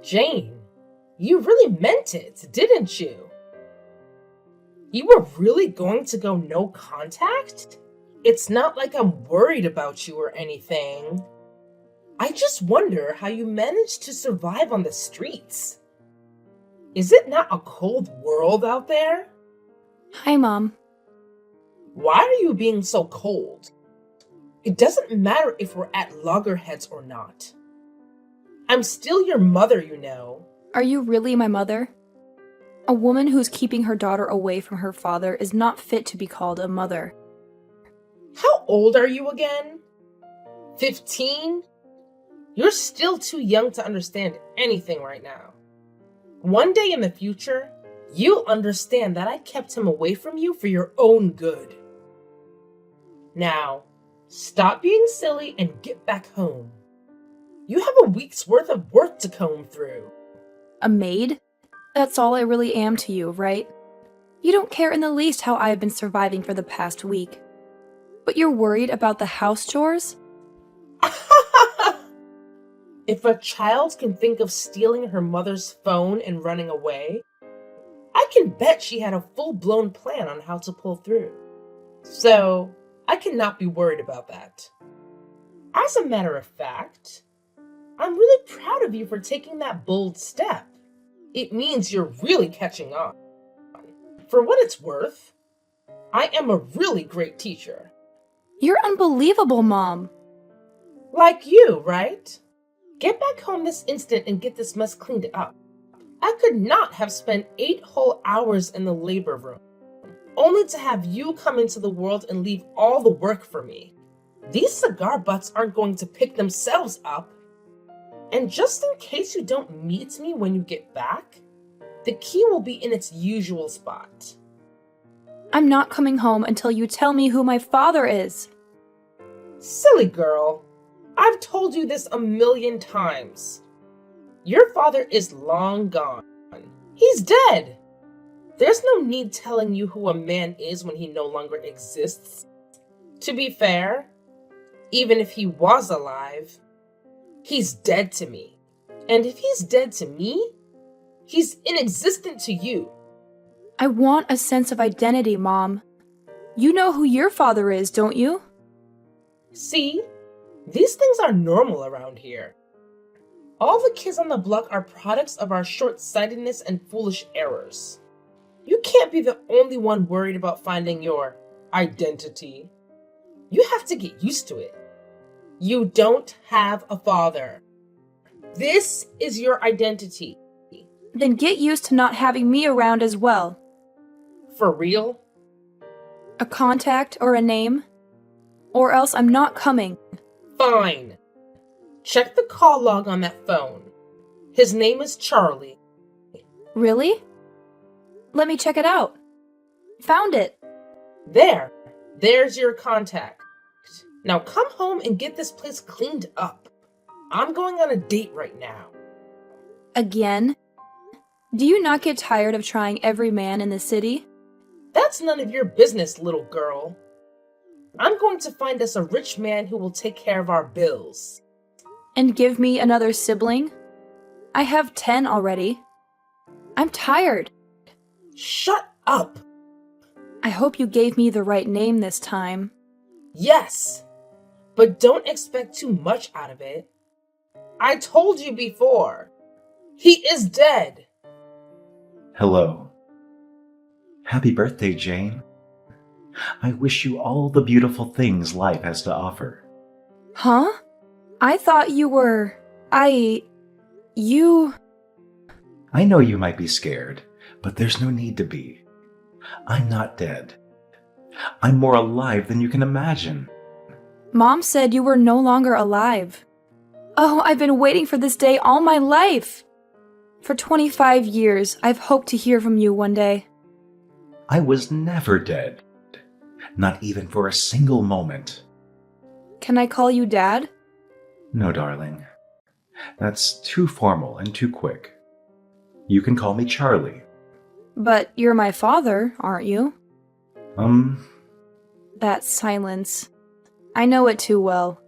Jane, you really meant it, didn't you? You were really going to go no contact? It's not like I'm worried about you or anything. I just wonder how you managed to survive on the streets. Is it not a cold world out there? Hi, Mom. Why are you being so cold? It doesn't matter if we're at loggerheads or not. I'm still your mother, you know. Are you really my mother? A woman who's keeping her daughter away from her father is not fit to be called a mother. How old are you again? 15? You're still too young to understand anything right now. One day in the future, you'll understand that I kept him away from you for your own good. Now, stop being silly and get back home. You have a week's worth of work to comb through. A maid? That's all I really am to you, right? You don't care in the least how I've been surviving for the past week. But you're worried about the house chores? If a child can think of stealing her mother's phone and running away, I can bet she had a full-blown plan on how to pull through. So, I cannot be worried about that. As a matter of fact, I'm really proud of you for taking that bold step. It means you're really catching on. For what it's worth, I am a really great teacher. You're unbelievable, Mom. Like you, right? Get back home this instant and get this mess cleaned up. I could not have spent 8 whole hours in the labor room, only to have you come into the world and leave all the work for me. These cigar butts aren't going to pick themselves up. And just in case you don't meet me when you get back, the key will be in its usual spot. I'm not coming home until you tell me who my father is. Silly girl. I've told you this a million times. Your father is long gone. He's dead. There's no need telling you who a man is when he no longer exists. To be fair, even if he was alive, he's dead to me. And if he's dead to me, he's inexistent to you. I want a sense of identity, Mom. You know who your father is, don't you? See, these things are normal around here. All the kids on the block are products of our short-sightedness and foolish errors. You can't be the only one worried about finding your identity. You have to get used to it. You don't have a father. This is your identity. Then get used to not having me around as well. For real? A contact or a name? Or else I'm not coming. Fine. Check the call log on that phone. His name is Charlie. Really? Let me check it out. Found it. There's your contact. Now come home and get this place cleaned up. I'm going on a date right now. Again? Do you not get tired of trying every man in the city? That's none of your business, little girl. I'm going to find us a rich man who will take care of our bills. And give me another sibling? I have 10 already. I'm tired. Shut up! I hope you gave me the right name this time. Yes, but don't expect too much out of it. I told you before. He is dead. Hello. Happy birthday, Jane. I wish you all the beautiful things life has to offer. Huh? I thought you were... You... I know you might be scared, but there's no need to be. I'm not dead. I'm more alive than you can imagine. Mom said you were no longer alive. Oh, I've been waiting for this day all my life. For 25 years, I've hoped to hear from you one day. I was never dead. Not even for a single moment. Can I call you Dad? No, darling. That's too formal and too quick. You can call me Charlie. But you're my father, aren't you? That silence. I know it too well.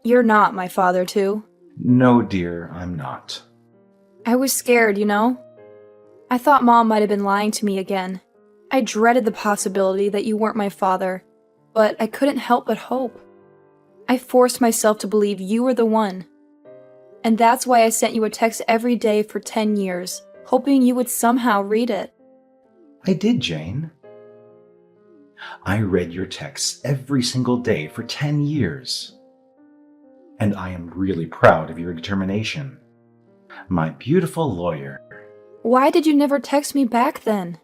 You're not my father, too. No, dear, I'm not. I was scared, you know? I thought Mom might have been lying to me again. I dreaded the possibility that you weren't my father, but I couldn't help but hope. I forced myself to believe you were the one. And that's why I sent you a text every day for 10 years, hoping you would somehow read it. I did, Jane. I read your texts every single day for 10 years. And I am really proud of your determination. My beautiful lawyer. Why did you never text me back then?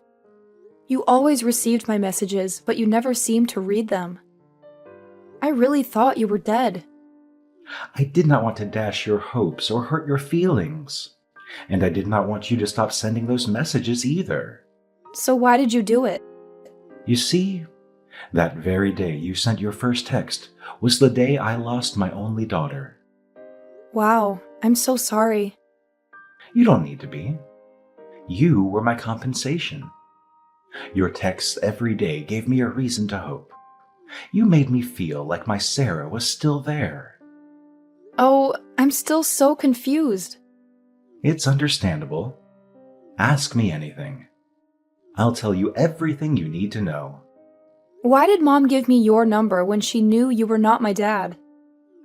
You always received my messages, but you never seemed to read them. I really thought you were dead. I did not want to dash your hopes or hurt your feelings. And I did not want you to stop sending those messages either. So why did you do it? You see, that very day you sent your first text was the day I lost my only daughter. Wow, I'm so sorry. You don't need to be. You were my compensation. Your texts every day gave me a reason to hope. You made me feel like my Sarah was still there. Oh, I'm still so confused. It's understandable. Ask me anything. I'll tell you everything you need to know. Why did Mom give me your number when she knew you were not my dad?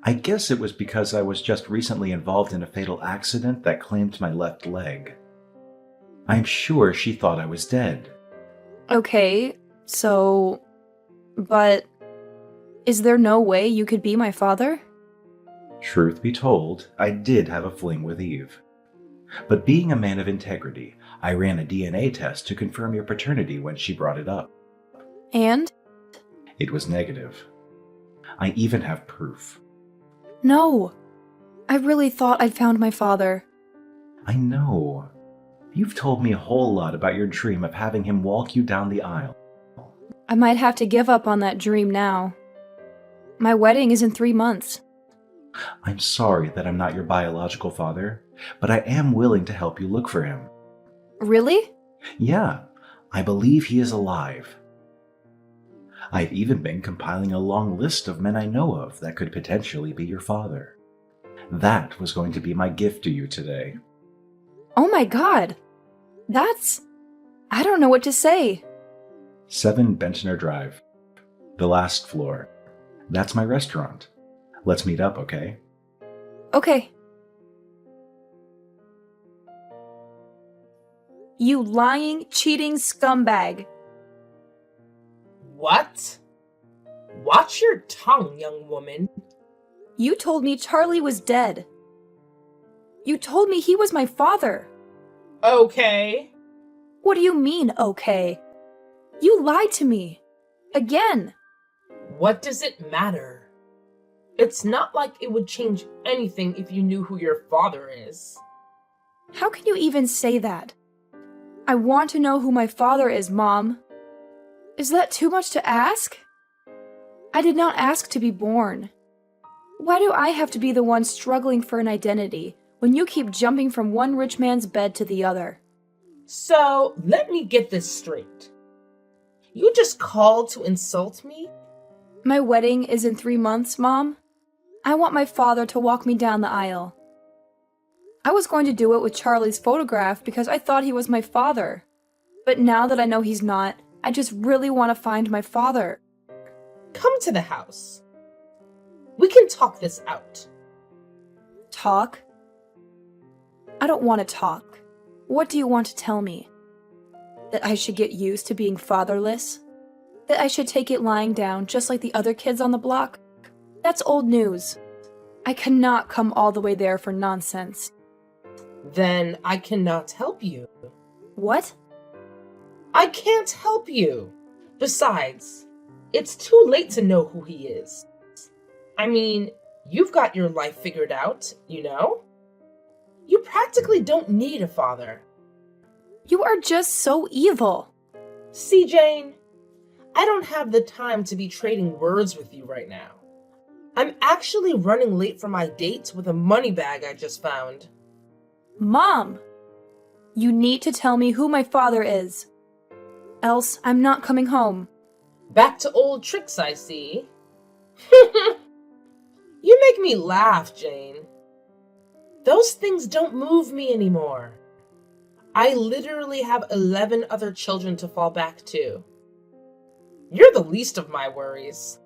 I guess it was because I was just recently involved in a fatal accident that claimed my left leg. I'm sure she thought I was dead. Okay, but is there no way you could be my father? Truth be told, I did have a fling with Eve. But being a man of integrity, I ran a DNA test to confirm your paternity when she brought it up. And? It was negative. I even have proof. No. I really thought I'd found my father. I know. You've told me a whole lot about your dream of having him walk you down the aisle. I might have to give up on that dream now. My wedding is in 3 months. I'm sorry that I'm not your biological father, but I am willing to help you look for him. Really? Yeah, I believe he is alive. I've even been compiling a long list of men I know of that could potentially be your father. That was going to be my gift to you today. Oh my God! I don't know what to say. 7 Bentner Drive. The last floor. That's my restaurant. Let's meet up, okay? Okay. You lying, cheating scumbag. What? Watch your tongue, young woman. You told me Charlie was dead. You told me he was my father. Okay. What do you mean, okay? You lied to me. Again. What does it matter? It's not like it would change anything if you knew who your father is. How can you even say that? I want to know who my father is, Mom. Is that too much to ask? I did not ask to be born. Why do I have to be the one struggling for an identity when you keep jumping from one rich man's bed to the other? So, let me get this straight. You just called to insult me? My wedding is in 3 months, Mom. I want my father to walk me down the aisle. I was going to do it with Charlie's photograph because I thought he was my father. But now that I know he's not, I just really want to find my father. Come to the house. We can talk this out. Talk? I don't want to talk. What do you want to tell me? That I should get used to being fatherless? That I should take it lying down just like the other kids on the block? That's old news. I cannot come all the way there for nonsense. Then I cannot help you. What? I can't help you. Besides, it's too late to know who he is. I mean, you've got your life figured out, you know? You practically don't need a father. You are just so evil. See, Jane, I don't have the time to be trading words with you right now. I'm actually running late for my date with a money bag I just found. Mom! You need to tell me who my father is. Else, I'm not coming home. Back to old tricks, I see. You make me laugh, Jane. Those things don't move me anymore. I literally have 11 other children to fall back to. You're the least of my worries.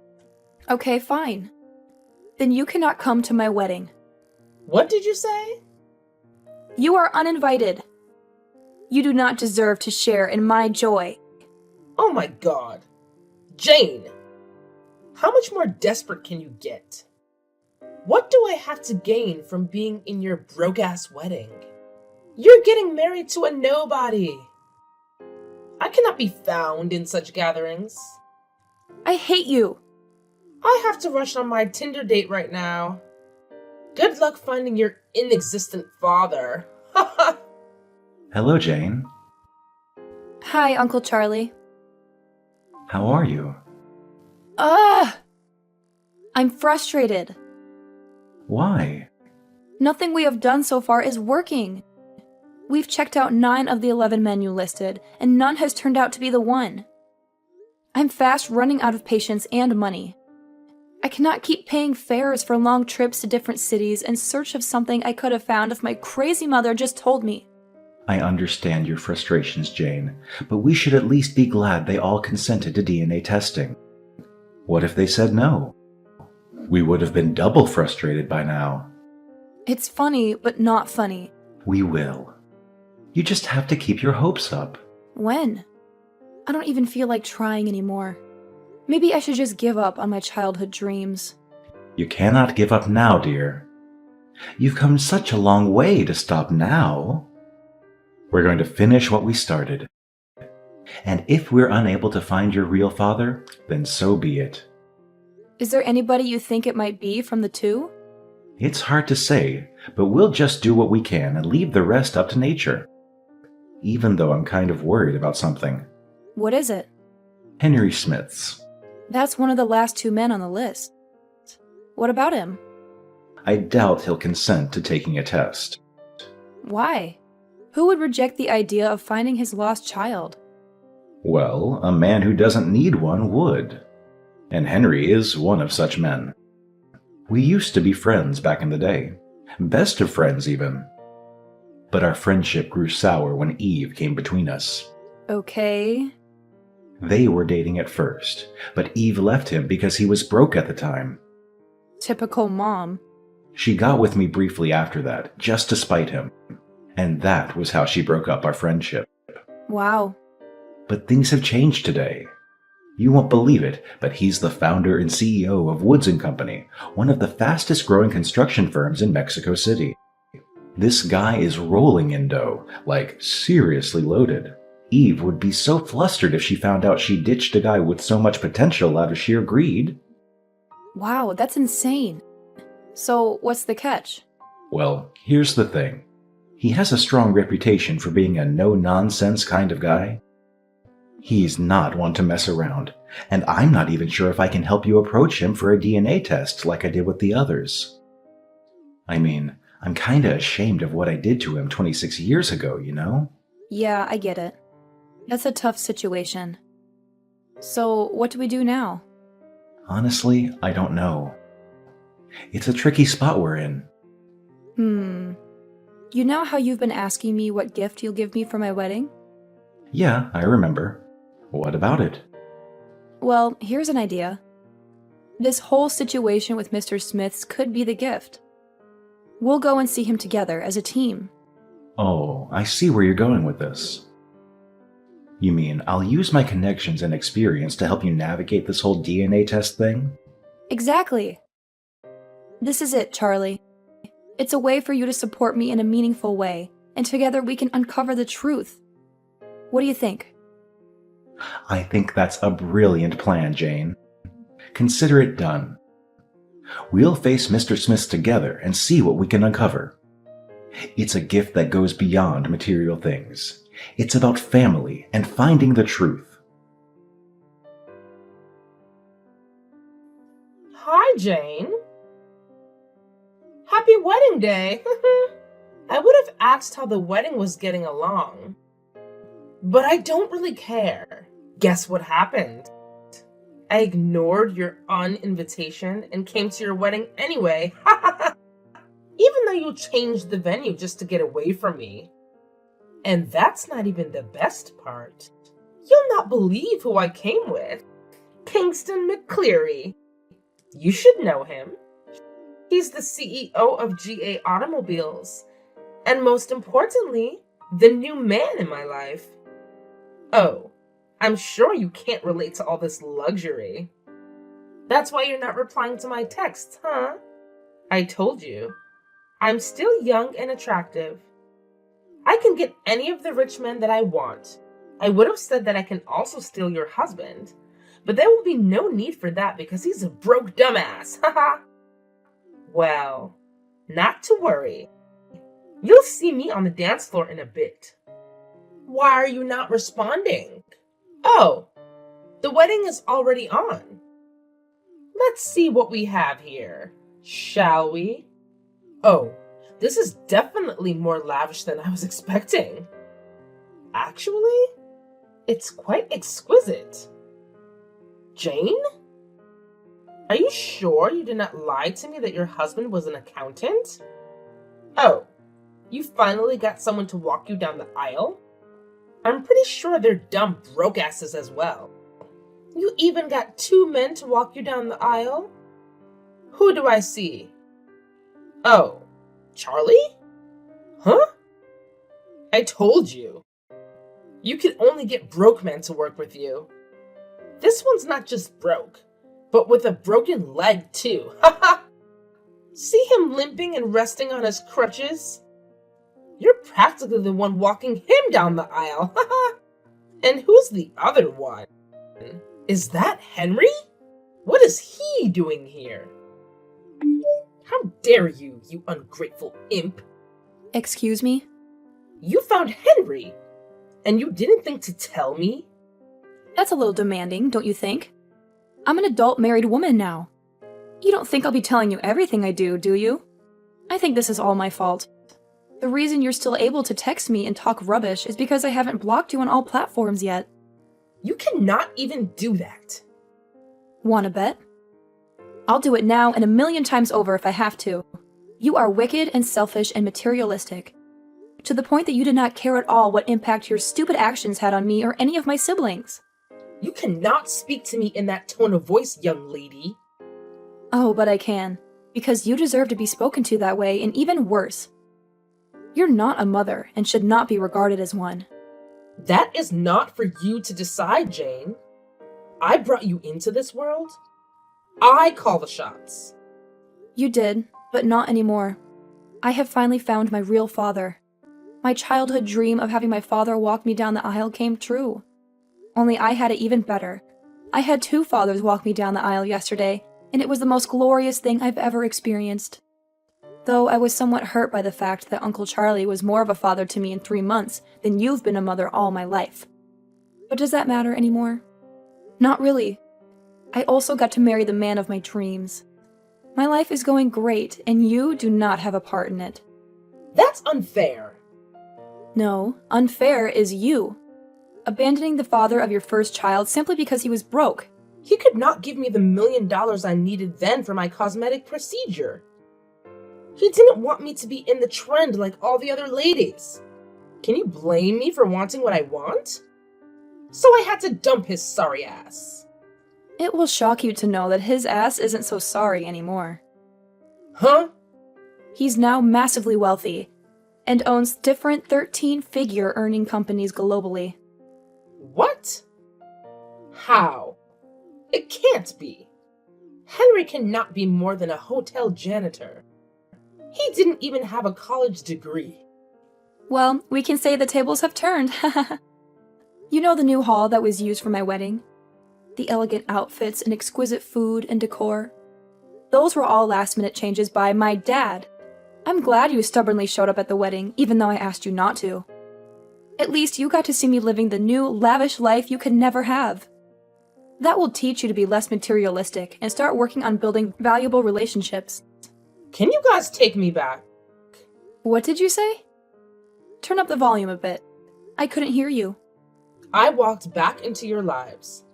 Okay, fine. Then you cannot come to my wedding. What did you say? You are uninvited. You do not deserve to share in my joy. Oh my god. Jane! How much more desperate can you get? What do I have to gain from being in your broke-ass wedding? You're getting married to a nobody. I cannot be found in such gatherings. I hate you. I have to rush on my Tinder date right now. Good luck finding your inexistent father. Hello, Jane. Hi, Uncle Charlie. How are you? I'm frustrated. Why? Nothing we have done so far is working. We've checked out 9 of the 11 men you listed, and none has turned out to be the one. I'm fast running out of patience and money. I cannot keep paying fares for long trips to different cities in search of something I could have found if my crazy mother just told me. I understand your frustrations, Jane, but we should at least be glad they all consented to DNA testing. What if they said no? We would have been double frustrated by now. It's funny, but not funny. We will. You just have to keep your hopes up. When? I don't even feel like trying anymore. Maybe I should just give up on my childhood dreams. You cannot give up now, dear. You've come such a long way to stop now. We're going to finish what we started. And if we're unable to find your real father, then so be it. Is there anybody you think it might be from the 2? It's hard to say, but we'll just do what we can and leave the rest up to nature. Even though I'm kind of worried about something. What is it? Henry Smiths. That's one of the last 2 men on the list. What about him? I doubt he'll consent to taking a test. Why? Who would reject the idea of finding his lost child? Well, a man who doesn't need one would. And Henry is one of such men. We used to be friends back in the day. Best of friends, even. But our friendship grew sour when Eve came between us. Okay. They were dating at first, but Eve left him because he was broke at the time. Typical mom. She got with me briefly after that, just to spite him. And that was how she broke up our friendship. Wow. But things have changed today. You won't believe it, but he's the founder and CEO of Woods & Company, one of the fastest growing construction firms in Mexico City. This guy is rolling in dough, like seriously loaded. Eve would be so flustered if she found out she ditched a guy with so much potential out of sheer greed. Wow, that's insane. So, what's the catch? Well, here's the thing. He has a strong reputation for being a no-nonsense kind of guy. He's not one to mess around, and I'm not even sure if I can help you approach him for a DNA test like I did with the others. I mean, I'm kinda ashamed of what I did to him 26 years ago, you know? Yeah, I get it. That's a tough situation. So, what do we do now? Honestly, I don't know. It's a tricky spot we're in. You know how you've been asking me what gift you'll give me for my wedding? Yeah, I remember. What about it? Well, here's an idea. This whole situation with Mr. Smiths could be the gift. We'll go and see him together as a team. Oh, I see where you're going with this. You mean I'll use my connections and experience to help you navigate this whole DNA test thing? Exactly. This is it, Charlie. It's a way for you to support me in a meaningful way, and together we can uncover the truth. What do you think? I think that's a brilliant plan, Jane. Consider it done. We'll face Mr. Smiths together and see what we can uncover. It's a gift that goes beyond material things. It's about family and finding the truth. Hi, Jane. Happy wedding day. I would have asked how the wedding was getting along. But I don't really care. Guess what happened? I ignored your invitation and came to your wedding anyway. Even though you changed the venue just to get away from me. And that's not even the best part. You'll not believe who I came with. Kingston McCleary. You should know him. He's the CEO of GA Automobiles. And most importantly, the new man in my life. Oh, I'm sure you can't relate to all this luxury. That's why you're not replying to my texts, huh? I told you. I'm still young and attractive. I can get any of the rich men that I want. I would have said that I can also steal your husband, but there will be no need for that because he's a broke dumbass, haha. Well, not to worry. You'll see me on the dance floor in a bit. Why are you not responding? Oh, the wedding is already on. Let's see what we have here, shall we? Oh, this is definitely more lavish than I was expecting. Actually, it's quite exquisite. Jane? Are you sure you did not lie to me that your husband was an accountant? Oh, you finally got someone to walk you down the aisle? I'm pretty sure they're dumb broke asses as well. You even got 2 men to walk you down the aisle? Who do I see? Oh, Charlie? Huh? I told you. You could only get broke men to work with you. This one's not just broke, but with a broken leg too. Haha! See him limping and resting on his crutches? You're practically the one walking him down the aisle. Haha! And who's the other one? Is that Henry? What is he doing here? How dare you, you ungrateful imp! Excuse me? You found Henry, and you didn't think to tell me? That's a little demanding, don't you think? I'm an adult married woman now. You don't think I'll be telling you everything I do you? I think this is all my fault. The reason you're still able to text me and talk rubbish is because I haven't blocked you on all platforms yet. You cannot even do that. Wanna bet? I'll do it now and 1,000,000 times over if I have to. You are wicked and selfish and materialistic. To the point that you did not care at all what impact your stupid actions had on me or any of my siblings. You cannot speak to me in that tone of voice, young lady. Oh, but I can. Because you deserve to be spoken to that way, and even worse. You're not a mother and should not be regarded as one. That is not for you to decide, Jane. I brought you into this world. I call the shots. You did, but not anymore. I have finally found my real father. My childhood dream of having my father walk me down the aisle came true. Only I had it even better. I had 2 fathers walk me down the aisle yesterday, and it was the most glorious thing I've ever experienced. Though I was somewhat hurt by the fact that Uncle Charlie was more of a father to me in 3 months than you've been a mother all my life. But does that matter anymore? Not really. I also got to marry the man of my dreams. My life is going great, and you do not have a part in it. That's unfair. No, unfair is you. Abandoning the father of your first child simply because he was broke. He could not give me the $1 million I needed then for my cosmetic procedure. He didn't want me to be in the trend like all the other ladies. Can you blame me for wanting what I want? So I had to dump his sorry ass. It will shock you to know that his ass isn't so sorry anymore. Huh? He's now massively wealthy and owns different 13-figure earning companies globally. What? How? It can't be. Henry cannot be more than a hotel janitor. He didn't even have a college degree. Well, we can say the tables have turned. You know the new hall that was used for my wedding? The elegant outfits and exquisite food and decor? Those were all last-minute changes by my dad. I'm glad you stubbornly showed up at the wedding, even though I asked you not to. At least you got to see me living the new, lavish life you could never have. That will teach you to be less materialistic and start working on building valuable relationships. Can you guys take me back? What did you say? Turn up the volume a bit. I couldn't hear you. I walked back into your lives.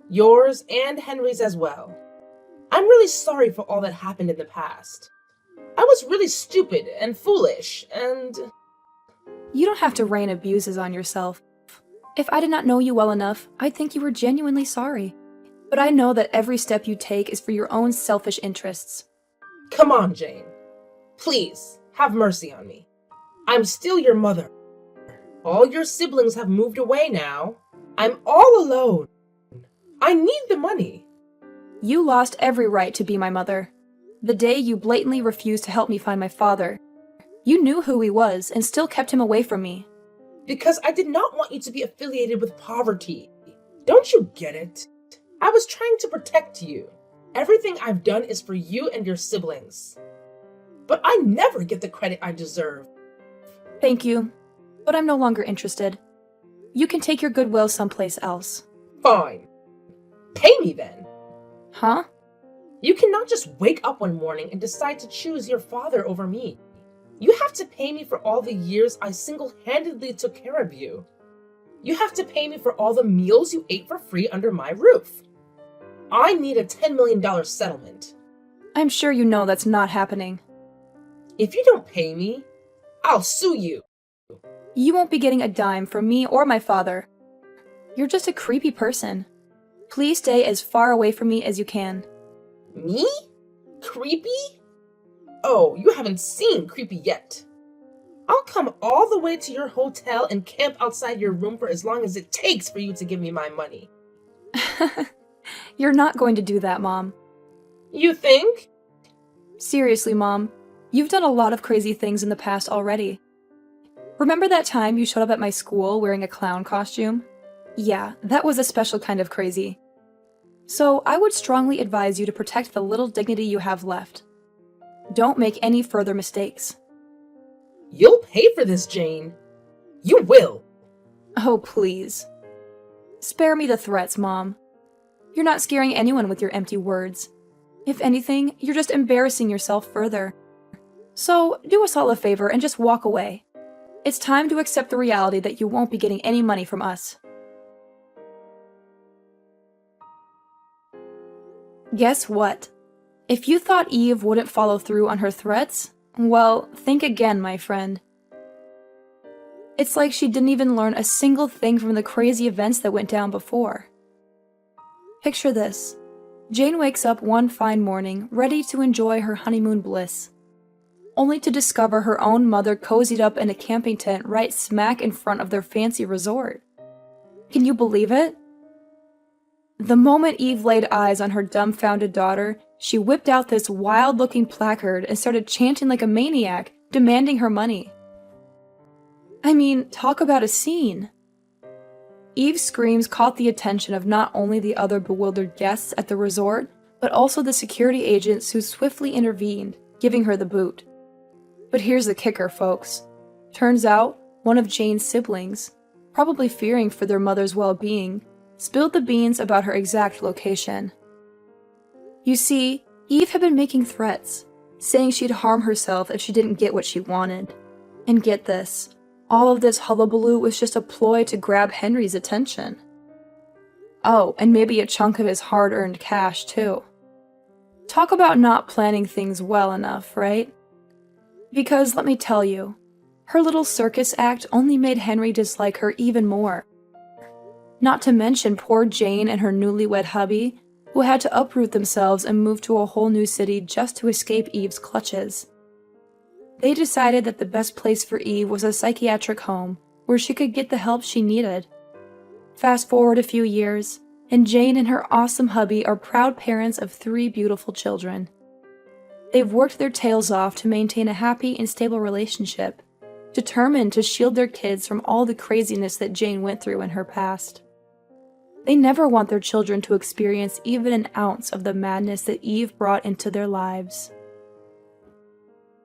Yours and Henry's as well. I'm really sorry for all that happened in the past. I was really stupid and foolish, and You don't have to rain abuses on yourself. If I did not know you well enough, I'd think you were genuinely sorry. But I know that every step you take is for your own selfish interests. come on, Jane. Please, have mercy on me. I'm still your mother. All your siblings have moved away now. I'm all alone. I need the money. You lost every right to be my mother. The day you blatantly refused to help me find my father. You knew who he was and still kept him away from me. Because I did not want you to be affiliated with poverty. Don't you get it? I was trying to protect you. Everything I've done is for you and your siblings. But I never get the credit I deserve. Thank you, but I'm no longer interested. You can take your goodwill someplace else. Fine. Pay me then. Huh? You cannot just wake up one morning and decide to choose your father over me. You have to pay me for all the years I single-handedly took care of you. You have to pay me for all the meals you ate for free under my roof. I need a $10 million settlement. I'm sure you know that's not happening. If you don't pay me, I'll sue you. You won't be getting a dime from me or my father. You're just a creepy person. Please stay as far away from me as you can. Me? Creepy? Oh, you haven't seen creepy yet. I'll come all the way to your hotel and camp outside your room for as long as it takes for you to give me my money. You're not going to do that, Mom. You think? Seriously, Mom. You've done a lot of crazy things in the past already. Remember that time you showed up at my school wearing a clown costume? Yeah, that was a special kind of crazy. So I would strongly advise you to protect the little dignity you have left. Don't make any further mistakes. You'll pay for this, Jane. You will. Oh, please. Spare me the threats, Mom. You're not scaring anyone with your empty words. If anything, you're just embarrassing yourself further. So, do us all a favor and just walk away. It's time to accept the reality that you won't be getting any money from us. Guess what? If you thought Eve wouldn't follow through on her threats, well, think again, my friend. It's like she didn't even learn a single thing from the crazy events that went down before. Picture this. Jane wakes up one fine morning, ready to enjoy her honeymoon bliss, only to discover her own mother cozied up in a camping tent right smack in front of their fancy resort. Can you believe it? The moment Eve laid eyes on her dumbfounded daughter, she whipped out this wild-looking placard and started chanting like a maniac, demanding her money. I mean, talk about a scene. Eve's screams caught the attention of not only the other bewildered guests at the resort, but also the security agents who swiftly intervened, giving her the boot. But here's the kicker, folks. Turns out, one of Jane's siblings, probably fearing for their mother's well-being, spilled the beans about her exact location. You see, Eve had been making threats, saying she'd harm herself if she didn't get what she wanted. And get this, all of this hullabaloo was just a ploy to grab Henry's attention. Oh, and maybe a chunk of his hard-earned cash, too. Talk about not planning things well enough, right? Because, let me tell you, her little circus act only made Henry dislike her even more. Not to mention poor Jane and her newlywed hubby, who had to uproot themselves and move to a whole new city just to escape Eve's clutches. They decided that the best place for Eve was a psychiatric home where she could get the help she needed. Fast forward a few years, and Jane and her awesome hubby are proud parents of 3 beautiful children. They've worked their tails off to maintain a happy and stable relationship, determined to shield their kids from all the craziness that Jane went through in her past. They never want their children to experience even an ounce of the madness that Eve brought into their lives.